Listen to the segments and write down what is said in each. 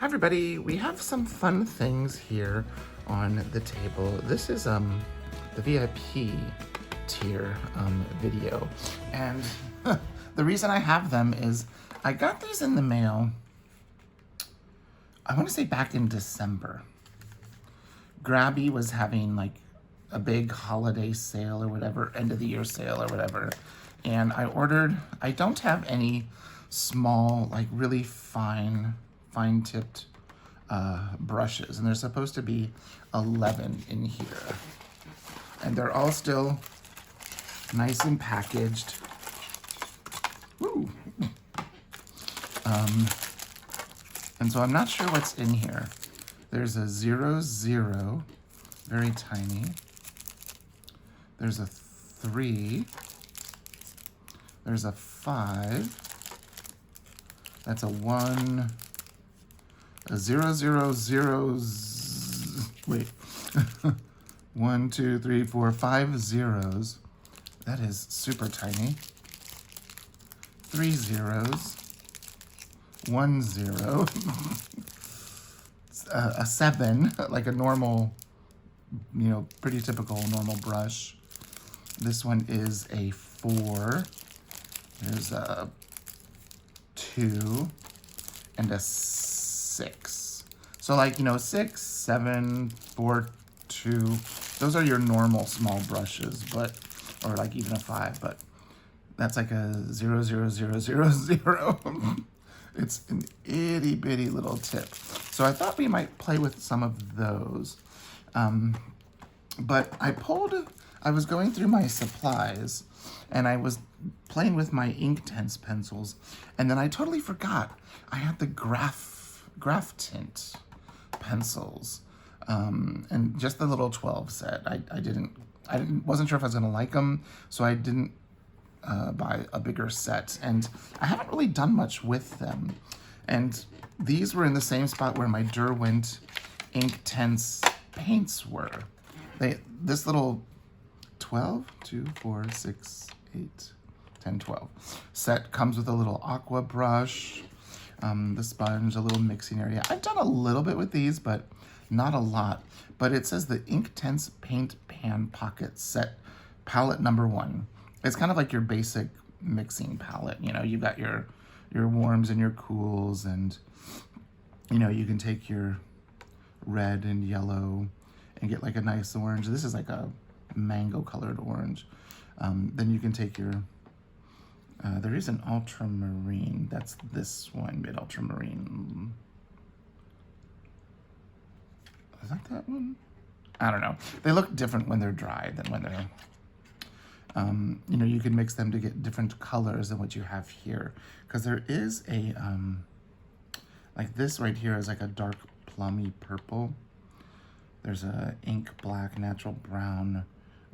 Hi everybody, we have some fun things here on the table. This is the VIP tier video, and the reason I have them is I got these in the mail, I want to say back in December. Grabby was having like a big holiday sale or whatever, end of the year sale or whatever, and I ordered, I don't have any small, like really fine tipped brushes, and there's supposed to be 11 in here, and they're all still nice and packaged. Woo. And so I'm not sure what's in here. There's a 00, very tiny. There's a 3. There's a 5. That's a 1. A 000. Wait. 1, 2, 3, 4, 5 zeros. That is super tiny. 3 zeros. 1 0. A 7, like a normal, you know, pretty typical normal brush. This one is a 4. There's a 2 and a 6. So like, you know, 6, 7, 4, 2. Those are your normal small brushes, but, or like even a 5, but that's like a 0, 0, 0, 0, 0. It's an itty bitty little tip. So I thought we might play with some of those. But I was going through my supplies and I was playing with my Inktense pencils, and then I totally forgot I had the graph tint pencils, and just the little 12 set. I wasn't sure if I was gonna like them, so I didn't buy a bigger set, and I haven't really done much with them. And these were in the same spot where my Derwent Inktense paints were. This little 12, 2, 4, 6, 8, 10, 12 set comes with a little aqua brush, the sponge, a little mixing area. I've done a little bit with these, but not a lot. But it says the Inktense Paint Pan Pocket Set Palette number 1. It's kind of like your basic mixing palette. You know, you've got your warms and your cools, and, you know, you can take your red and yellow and get like a nice orange. This is like a mango colored orange. Then you can take your, there is an ultramarine. That's this one, mid ultramarine. Is that one? I don't know. They look different when they're dry than when they're, you know, you can mix them to get different colors than what you have here. Because there is a, like this right here is like a dark plummy purple. There's a ink black, natural brown,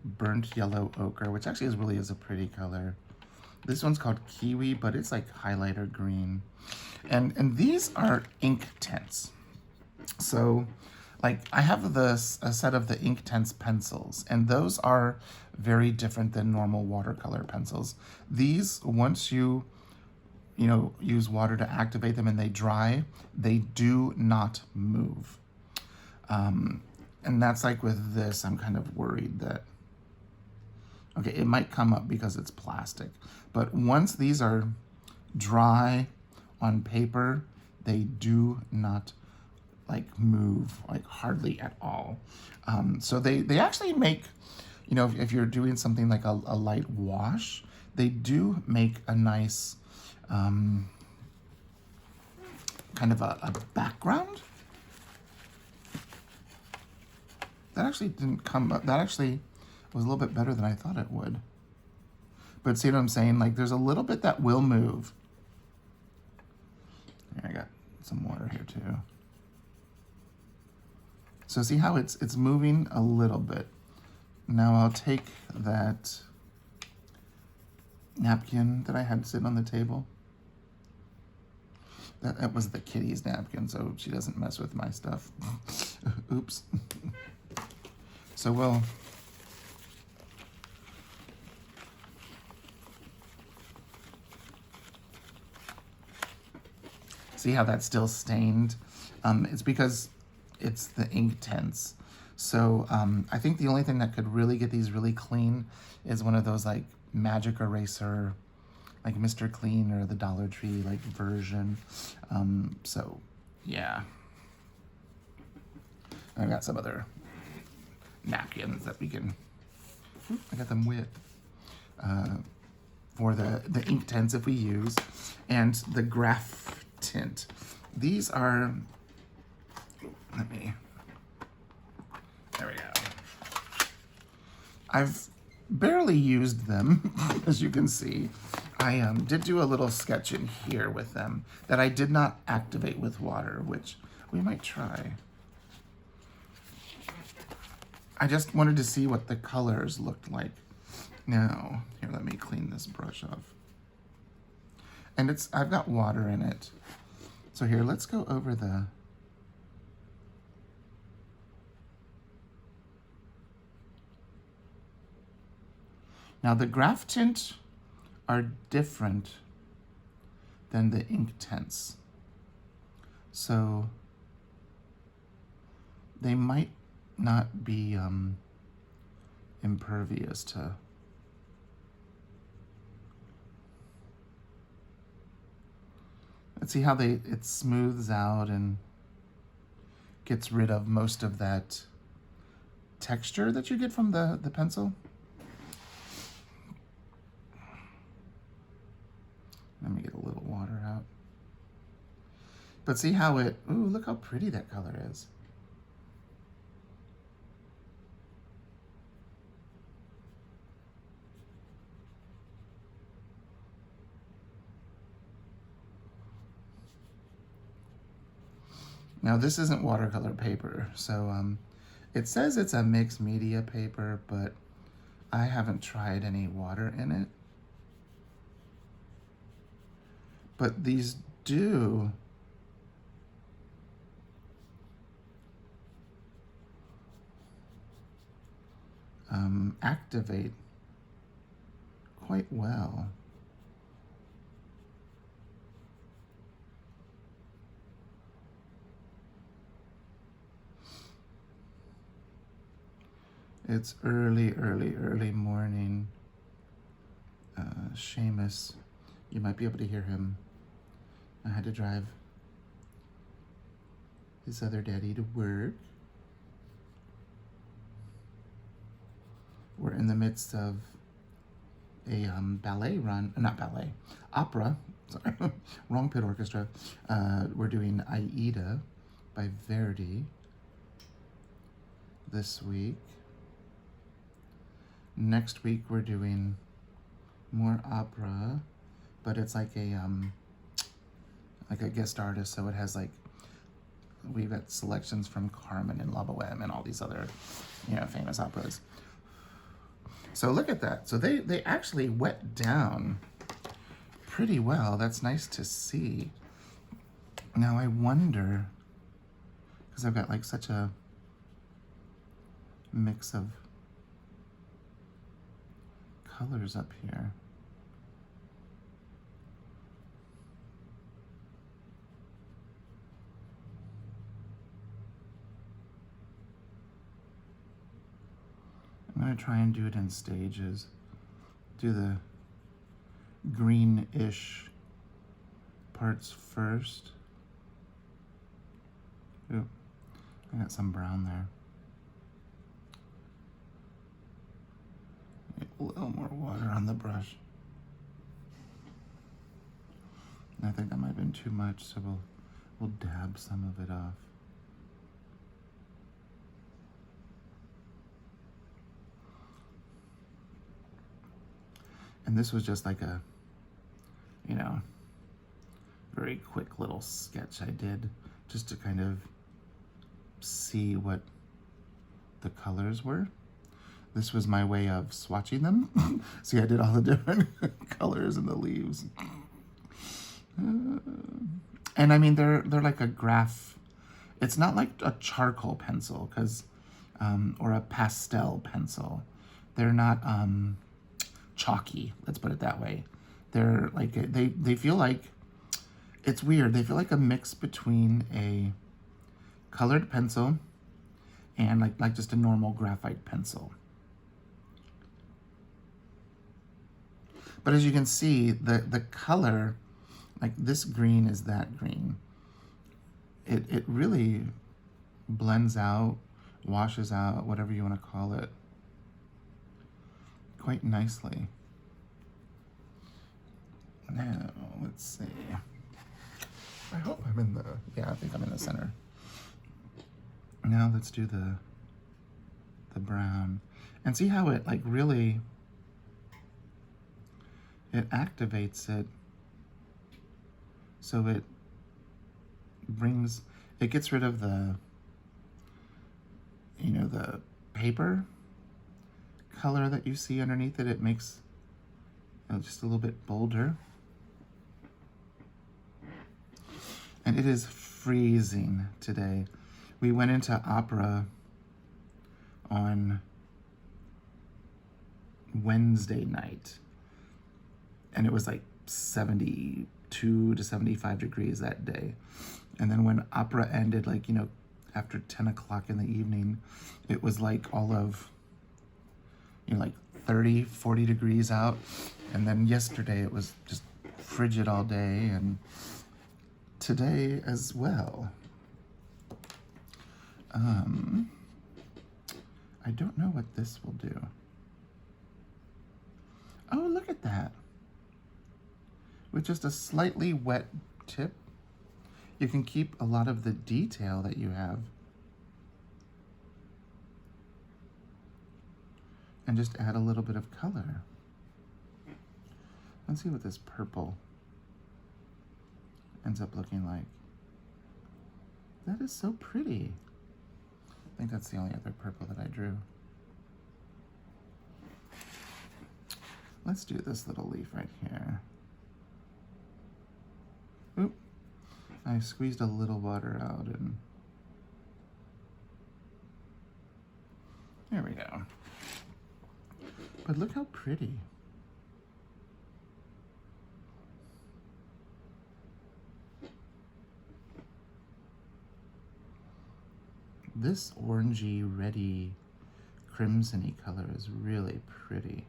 burnt yellow ochre, which actually really is a pretty color. This one's called kiwi, but it's like highlighter green. And these are Inktense. So, like, I have a set of the Inktense pencils, and those are very different than normal watercolor pencils. These, once you know, use water to activate them and they dry, they do not move. And that's like with this, I'm kind of worried that, okay, it might come up because it's plastic, but once these are dry on paper, they do not like move, like hardly at all. So they actually make, you know, if you're doing something like a light wash, they do make a nice kind of a background. That actually didn't come up. That actually was a little bit better than I thought it would. But see what I'm saying? Like, there's a little bit that will move. Here, I got some water here too. So see how it's moving a little bit. Now I'll take that napkin that I had sitting on the table. That was the kitty's napkin, so she doesn't mess with my stuff. Oops. So we'll see how that's still stained It's because it's the ink tints. So I think the only thing that could really get these really clean is one of those like magic eraser, like Mr. Clean or the Dollar Tree like version. So yeah. I've got some other napkins that we can, I got them wet, for the ink tints if we use, and the graph tint. These are, there we go. I've barely used them, as you can see. I did do a little sketch in here with them that I did not activate with water, which we might try. I just wanted to see what the colors looked like. Now, here, let me clean this brush off. And I've got water in it. So here, let's go over the, now the graph tint are different than the ink tints. So they might not be impervious to, let's see how it smooths out and gets rid of most of that texture that you get from the pencil. Let me get a little water out. But see how ooh, look how pretty that color is. Now this isn't watercolor paper, so it says it's a mixed media paper, but I haven't tried any water in it. But these do activate quite well. It's early morning. Seamus, you might be able to hear him. I had to drive his other daddy to work. We're in the midst of a ballet run, not ballet, opera, sorry, wrong pit orchestra. We're doing Aida by Verdi this week. Next week we're doing more opera, but it's like a guest artist, so it has like, we've got selections from Carmen and La Boheme and all these other, famous operas. So look at that. So they actually wet down pretty well. That's nice to see. Now I wonder, because I've got like such a mix of colors up here. I'm going to try and do it in stages. Do the greenish parts first. Ooh, I got some brown there. A little more water on the brush. I think that might have been too much, so we'll dab some of it off. And this was just like a, very quick little sketch I did just to kind of see what the colors were. This was my way of swatching them. See, I did all the different colors in the leaves. And I mean, they're like a graph. It's not like a charcoal pencil, or a pastel pencil. They're not chalky, let's put it that way. They're like, they feel like, it's weird. They feel like a mix between a colored pencil and like just a normal graphite pencil. But as you can see, the color, like this green is that green. It really blends out, washes out, whatever you want to call it, quite nicely. Now, let's see. I hope I'm in the, yeah, I think I'm in the center. Now let's do the brown. And see how it like really, it activates it. So it brings, it gets rid of the, you know, the paper color that you see underneath it. It makes it just a little bit bolder. And it is freezing today. We went into opera on Wednesday night, and it was like 72 to 75 degrees that day. And then when opera ended, like, you know, after 10 o'clock in the evening, it was like all of, you know, like 30, 40 degrees out. And then yesterday it was just frigid all day, and today as well. I don't know what this will do. Oh, look at that. With just a slightly wet tip, you can keep a lot of the detail that you have. And just add a little bit of color. Let's see what this purple ends up looking like. That is so pretty. I think that's the only other purple that I drew. Let's do this little leaf right here. Oop, I squeezed a little water out and there we go. But look how pretty. This orangey, reddy, crimson-y color is really pretty.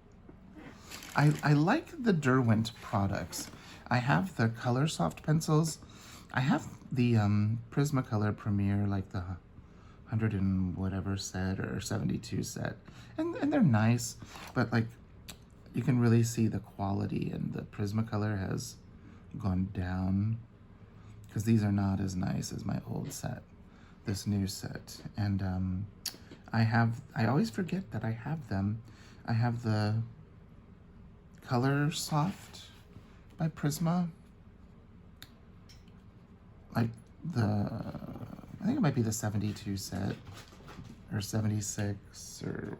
I like the Derwent products. I have the Color Soft pencils. I have the Prismacolor Premier, like the 100 and whatever set or 72 set. And they're nice, but like you can really see the quality, and the Prismacolor has gone down because these are not as nice as my old set. This new set, and I always forget that I have them. I have the Color Soft by Prisma, like I think it might be the 72 set or 76, or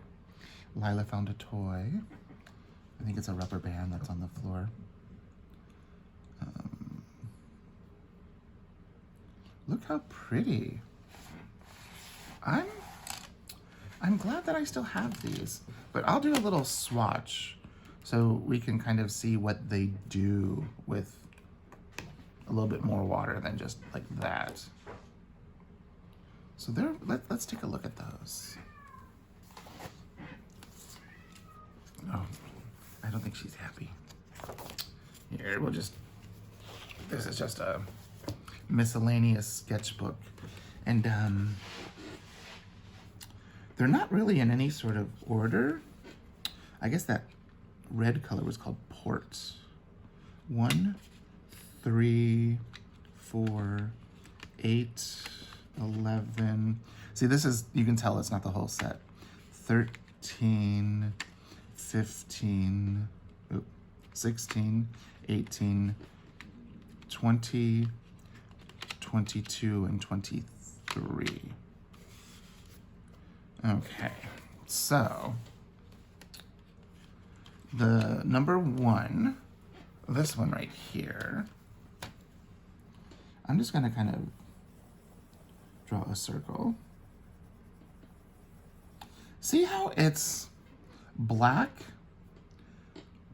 Lila found a toy. I think it's a rubber band that's on the floor. Look how pretty. I'm glad that I still have these, but I'll do a little swatch so we can kind of see what they do with a little bit more water than just like that. So there, let's take a look at those. Oh, I don't think she's happy. Here, we'll just, this is just a miscellaneous sketchbook, and they're not really in any sort of order. I guess that red color was called Port. 1, 3, 4, 8, 11. See, this is, you can tell it's not the whole set. 13, 15, 16, 18, 20, 22, and 23. Okay, so the number 1, this one right here, I'm just gonna kind of draw a circle. See how it's black,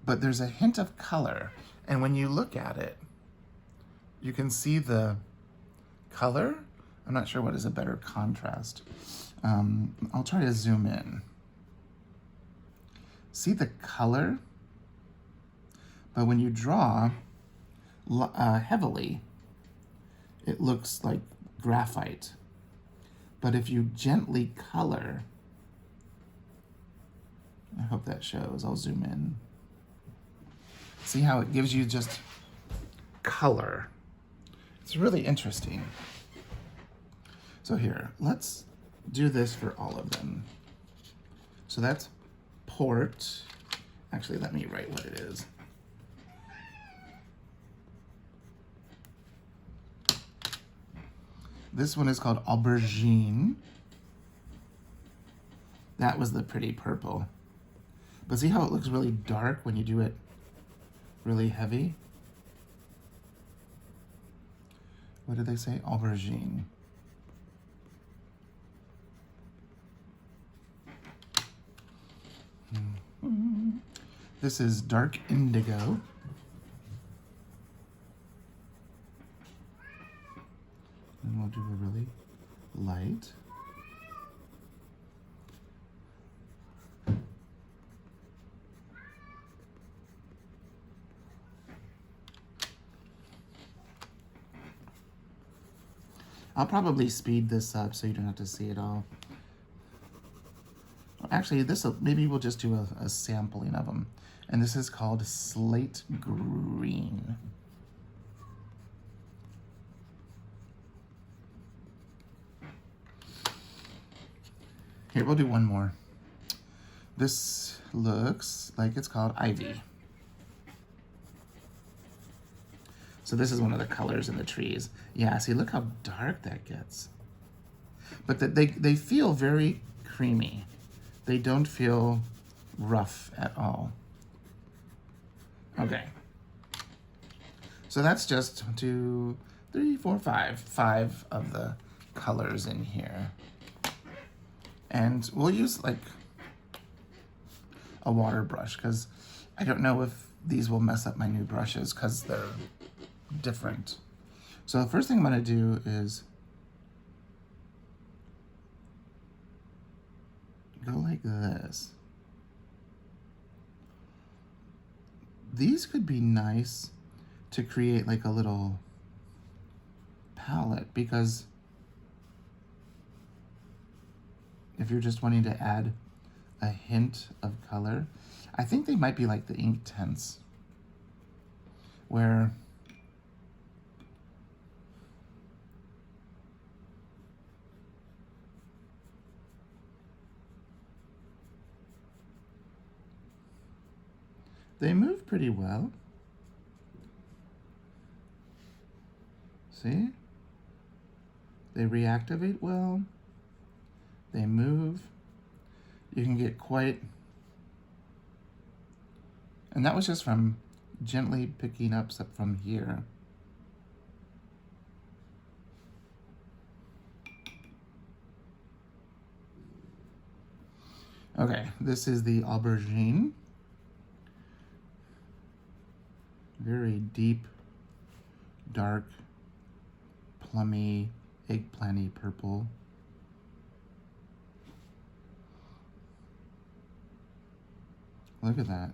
but there's a hint of color. And when you look at it, you can see the color, I'm not sure what is a better contrast. I'll try to zoom in. See the color? But when you draw heavily, it looks like graphite. But if you gently color, I hope that shows. I'll zoom in. See how it gives you just color. It's really interesting. So here, let's do this for all of them. So that's port. Actually, let me write what it is. This one is called aubergine. That was the pretty purple. But see how it looks really dark when you do it really heavy? What did they say? Aubergine. This is dark indigo. And we'll do a really light. I'll probably speed this up so you don't have to see it all. Actually, maybe we'll just do a sampling of them. And this is called slate green. Here, we'll do one more. This looks like it's called ivy. So this is one of the colors in the trees. Yeah, see, look how dark that gets. But they feel very creamy. They don't feel rough at all. Okay. So that's just 1, 2, 3, 4, 5. 5 of the colors in here. And we'll use like a water brush because I don't know if these will mess up my new brushes because they're different. So the first thing I'm going to do is go like this. These could be nice to create like a little palette because if you're just wanting to add a hint of color, I think they might be like the Inktense, where they move pretty well. See? They reactivate well. They move. You can get quite... And that was just from gently picking up stuff from here. Okay, this is the aubergine. Very deep, dark, plummy, eggplanty purple. Look at that.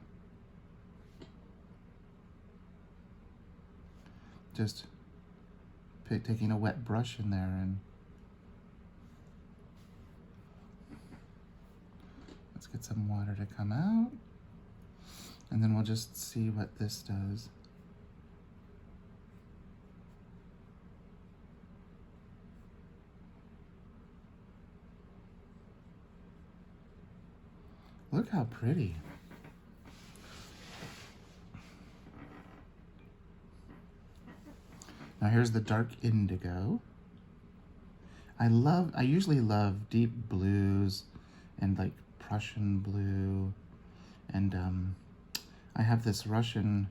Just taking a wet brush in there and let's get some water to come out. And then we'll just see what this does. Look how pretty. Now here's the dark indigo. I usually love deep blues and like Prussian blue. And I have this Russian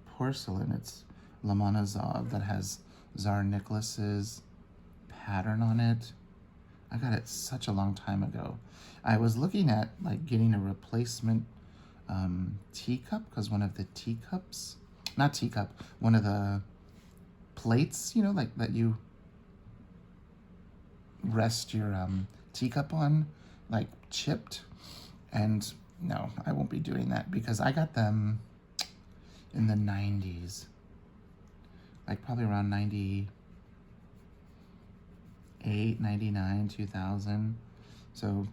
porcelain. It's Lomonosov that has Tsar Nicholas's pattern on it. I got it such a long time ago. I was looking at like getting a replacement teacup because one of the teacups, not teacup, one of the plates, you know, like that you rest your teacup on, like chipped. And no, I won't be doing that because I got them in the 90s, like probably around 98, 99, 2000. So,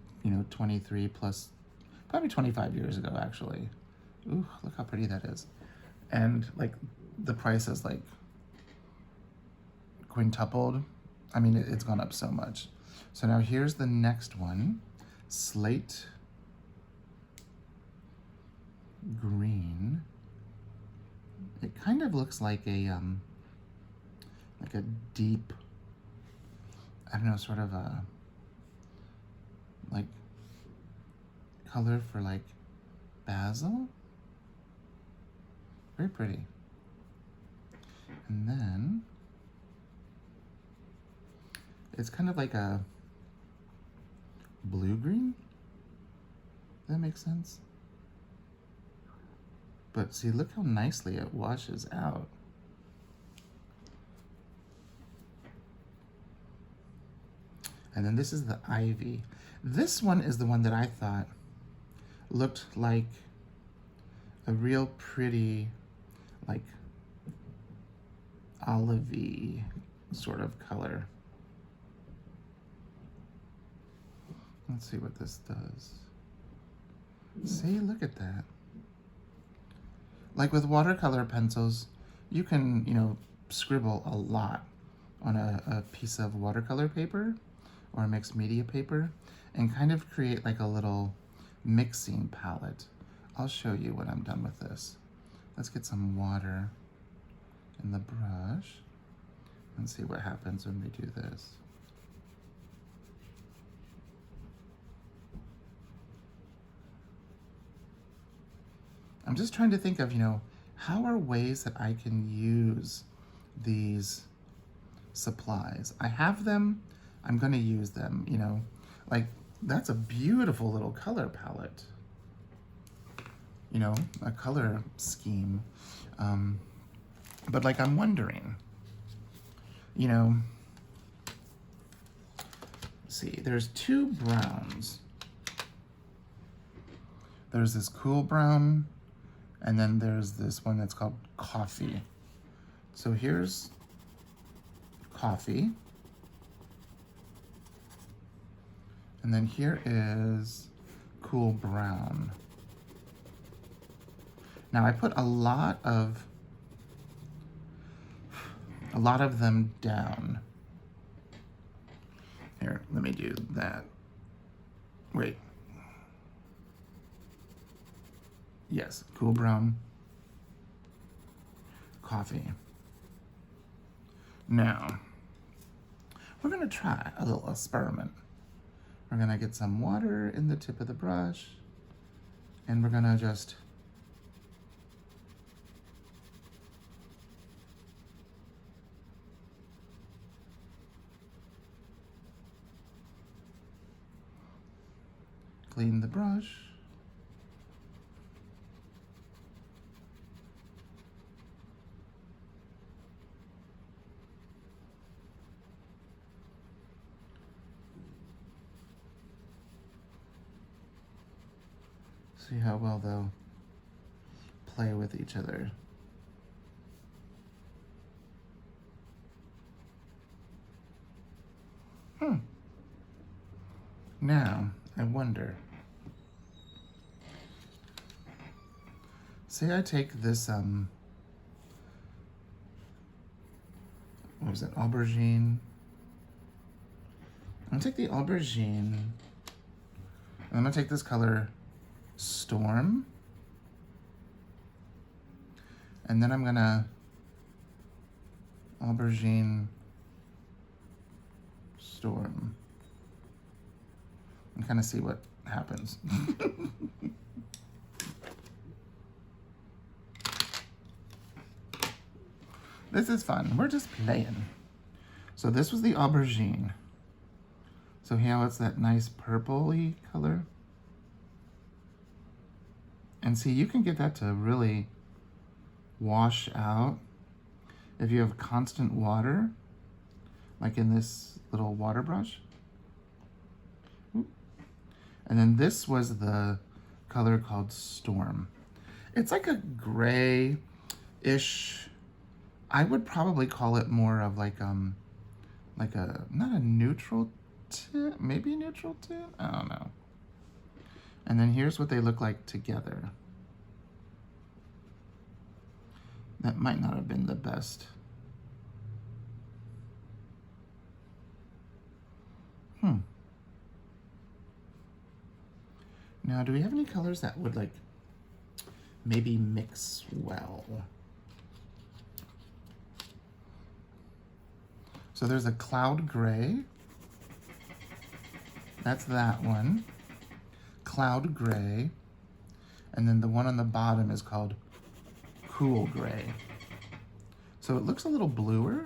23 plus, probably 25 years ago, actually. Ooh, look how pretty that is. And like the price is like quintupled. I mean, it's gone up so much. So now here's the next one, slate green. It kind of looks like a deep, I don't know, sort of a like color for like basil. Very pretty. And then it's kind of like a blue-green. Does that make sense? But see, look how nicely it washes out. And then this is the ivy. This one is the one that I thought looked like a real pretty, like olivey sort of color. Let's see what this does. See, look at that. Like with watercolor pencils, you can, scribble a lot on a piece of watercolor paper or a mixed media paper and kind of create like a little mixing palette. I'll show you when I'm done with this. Let's get some water in the brush and see what happens when we do this. I'm just trying to think of, how are ways that I can use these supplies? I have them, I'm gonna use them, like that's a beautiful little color palette, a color scheme. But like I'm wondering, see, there's two browns. There's this cool brown, and then there's this one that's called coffee. So here's coffee. And then here is cool brown. Now I put a lot of them down. Here, let me do that. Wait. Yes, cool brown, coffee. Now, we're gonna try a little experiment. We're gonna get some water in the tip of the brush, and we're gonna just clean the brush. See how well they'll play with each other. Now, I wonder, say I take this, what was it, aubergine? I'm gonna take the aubergine, and I'm gonna take this color, Storm, and then I'm gonna aubergine Storm and kind of see what happens. This is fun. We're just playing. So this was the aubergine. So here it's that nice purpley color. And see, you can get that to really wash out if you have constant water, like in this little water brush. And then this was the color called Storm. It's like a gray-ish, I would probably call it more of like a, not a neutral tint, maybe a neutral tint? I don't know. And then here's what they look like together. That might not have been the best. Now, do we have any colors that would like maybe mix well? So there's a cloud gray. That's that one. Cloud gray. And then the one on the bottom is called cool gray. So it looks a little bluer.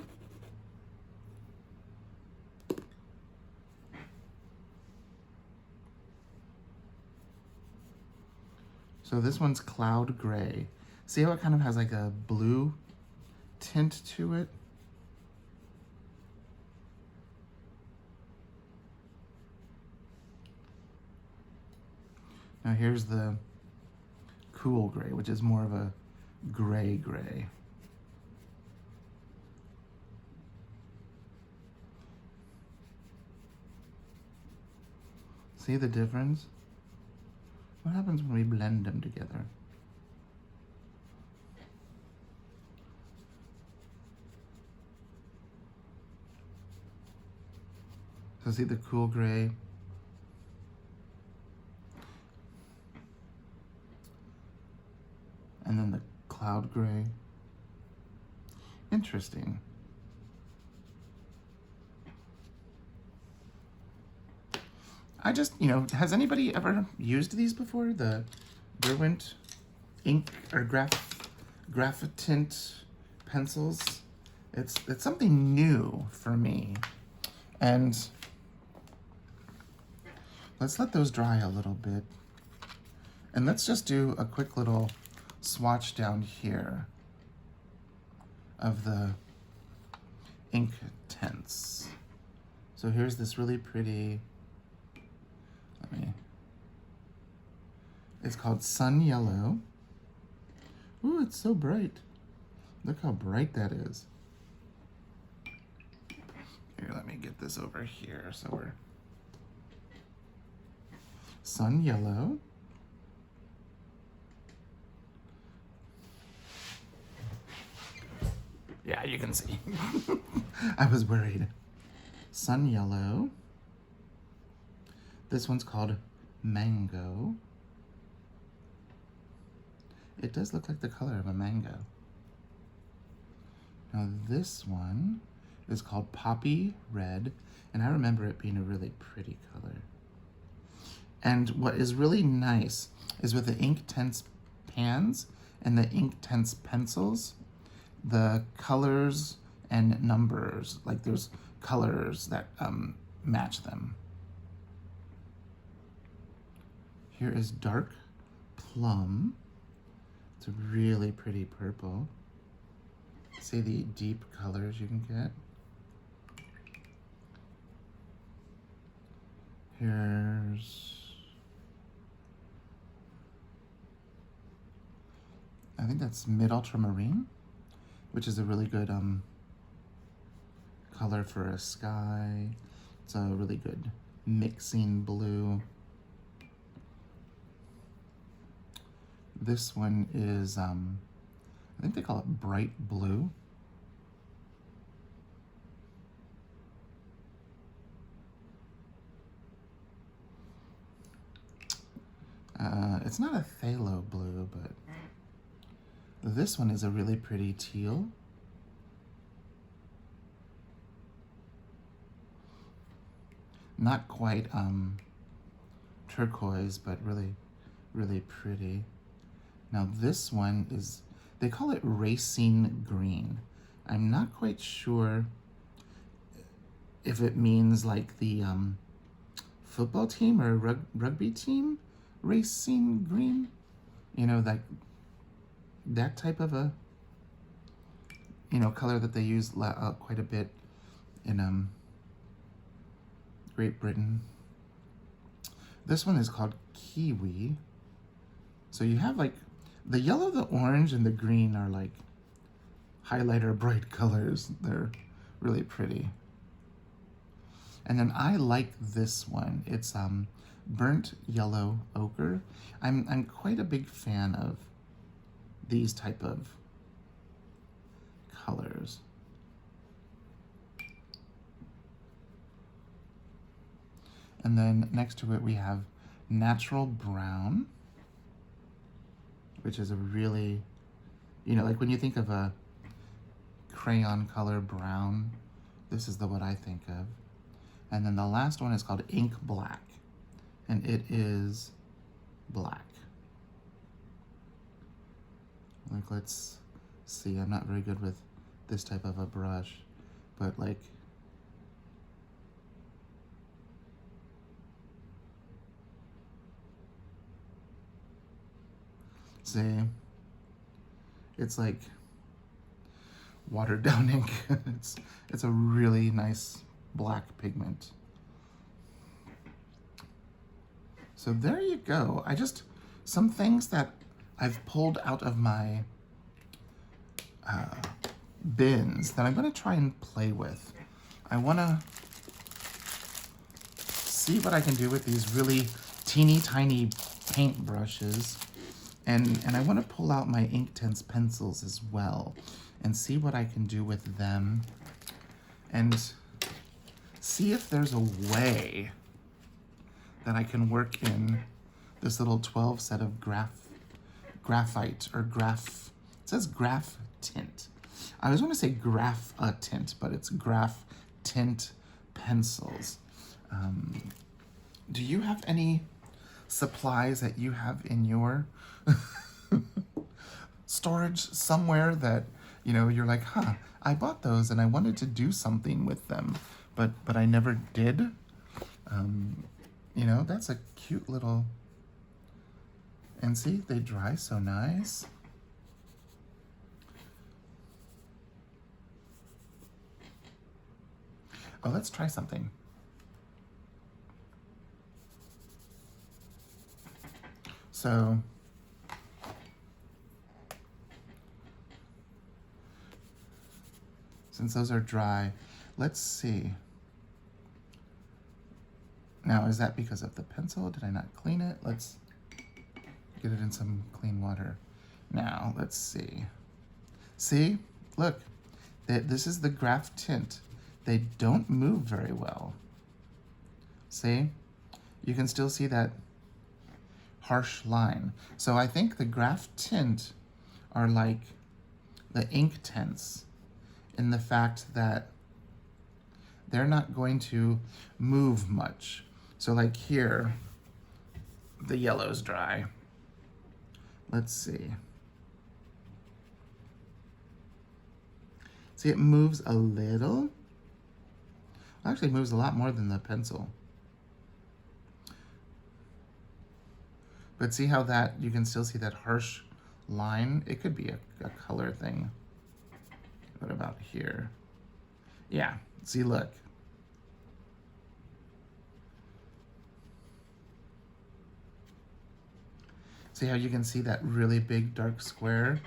So this one's cloud gray. See how it kind of has like a blue tint to it? Now here's the cool gray, which is more of a gray gray. See the difference? What happens when we blend them together? So see the cool gray? And then the cloud gray. Interesting. I just, has anybody ever used these before? The Derwent ink or graphitint pencils? It's something new for me. And let's let those dry a little bit. And let's just do a quick little swatch down here of the ink tints. So here's this really pretty, it's called Sun Yellow. Ooh, it's so bright. Look how bright that is. Here, let me get this over here. So we're Sun Yellow. Yeah, you can see. I was worried. Sun Yellow. This one's called Mango. It does look like the color of a mango. Now this one is called Poppy Red, and I remember it being a really pretty color. And what is really nice is with the Inktense pans and the Inktense pencils, the colors and numbers, like there's colors that match them. Here is Dark Plum. It's a really pretty purple. See the deep colors you can get. Here's, I think that's Mid Ultramarine, which is a really good color for a sky. It's a really good mixing blue. This one is, I think they call it Bright Blue. It's not a phthalo blue, but this one is a really pretty teal. Not quite turquoise, but really, really pretty. Now this one is, they call it Racing Green. I'm not quite sure if it means like the football team or rugby team, Racing Green. You know, that type of a, color that they use quite a bit in Great Britain. This one is called Kiwi. So you have like the yellow, the orange, and the green are like highlighter bright colors. They're really pretty. And then I like this one. It's burnt yellow ochre. I'm quite a big fan of these type of colors. And then next to it we have natural brown, which is a really, you know, like when you think of a crayon color brown, this is what I think of. And then the last one is called ink black, and it is black. Like, let's see, I'm not very good with this type of a brush, but like, see, it's like watered down ink. It's a really nice black pigment. So there you go. Some things that I've pulled out of my bins that I'm gonna try and play with. I wanna see what I can do with these really teeny tiny paint brushes. And I want to pull out my Inktense pencils as well and see what I can do with them and see if there's a way that I can work in this little 12 set of graphite or graph, it says graph tint. I was going to say graph tint, but it's graph tint pencils. Do you have any supplies that you have in your storage somewhere that, you know, you're like, huh, I bought those and I wanted to do something with them, but I never did? You know, that's a cute little, and see, they dry so nice. Oh, let's try something. So, since those are dry, let's see. Now, is that because of the pencil? Did I not clean it? Let's get it in some clean water. Now, let's see. See, look, this is the graph tint. They don't move very well. See, you can still see that harsh line. So I think the graph tint are like the Inktense in the fact that they're not going to move much. So like here, the yellow's dry. Let's see. See, it moves a little. Actually, it moves a lot more than the pencil. But see how that, you can still see that harsh line? It could be a color thing. What about here? Yeah, see, look. See how you can see that really big dark square?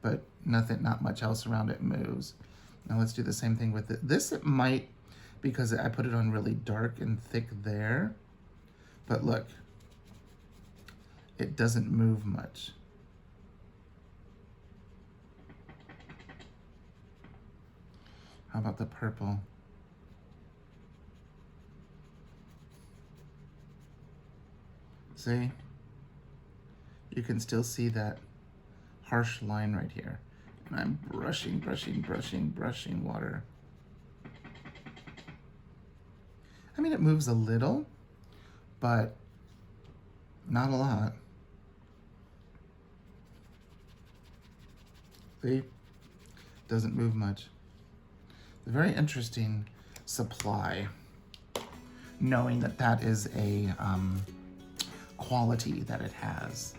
But not much else around it moves. Now let's do the same thing with it. This it might, because I put it on really dark and thick there. But look, it doesn't move much. How about the purple? See? You can still see that harsh line right here. And I'm brushing water. I mean, it moves a little, but not a lot. See? Doesn't move much. A very interesting supply, knowing that that is a quality that it has.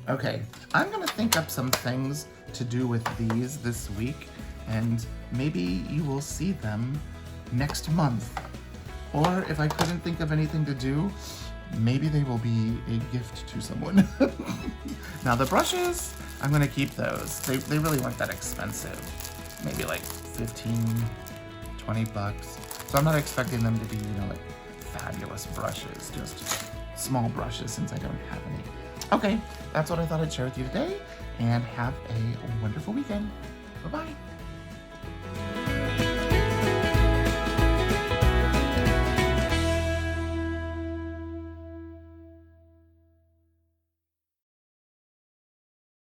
Okay, I'm gonna think up some things to do with these this week, and maybe you will see them next month Or if I couldn't think of anything to do, maybe they will be a gift to someone. Now the brushes, I'm gonna keep those. They really weren't that expensive. Maybe like 15, 20 bucks. So I'm not expecting them to be, you know, like fabulous brushes, just small brushes since I don't have any. Okay, that's what I thought I'd share with you today, and have a wonderful weekend. Bye-bye.